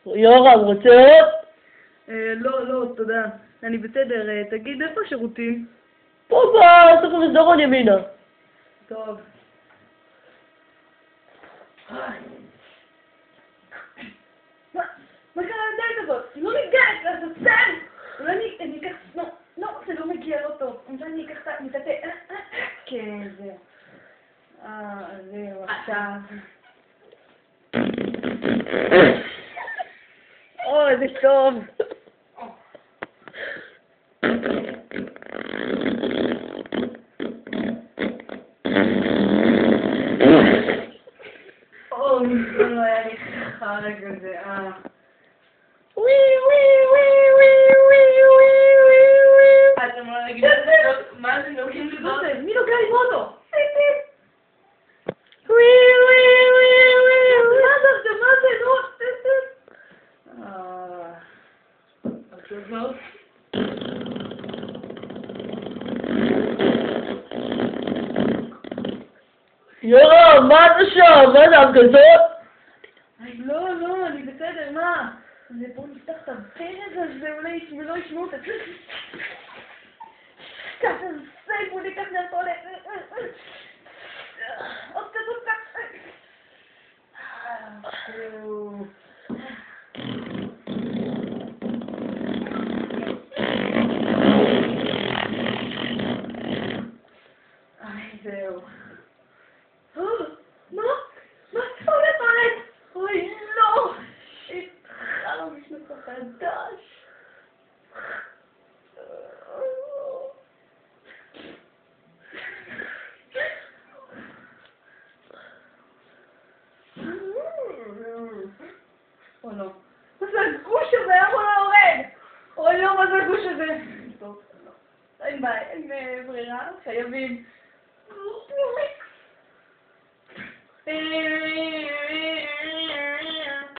יורם, רוצה עוד? לא, תודה. אני בסדר. תגיד, איפה השירותים? פה בסוף המסדרון ימינה. טוב. מה קרה לדלת הזאת? היא לא ניגעת לעזאזל! אולי אני אקח... לא, זה לא מגיע לא טוב. אולי אני אקח את המטאטא. כן, זהו. זהו, עכשיו. איזה טוב. לא היה לי חרא כזה, אתם לא נגיד מה זה נוגעים לבנות? מי נוגע לבנות אותו? מה זה? עכשיו זאת? יורם, מה אתה שם? מה זה הפגזות? לא, אני בסדר, מה? בואו נפתח את הברז הזה, אולי לא ישמעו אותה. ככה זה, בואו ניקח מהטולט. עוד כזאת ככה. זהו. מה? מה אתה הולך עליי? אוי, לא! התחלנו משנות החדש. או לא. מה זה הגוש הזה? למה לא יורד? אוי לא, מה זה הגוש הזה? טוב, לא. אין בעיה, אין ברירה, חייבים.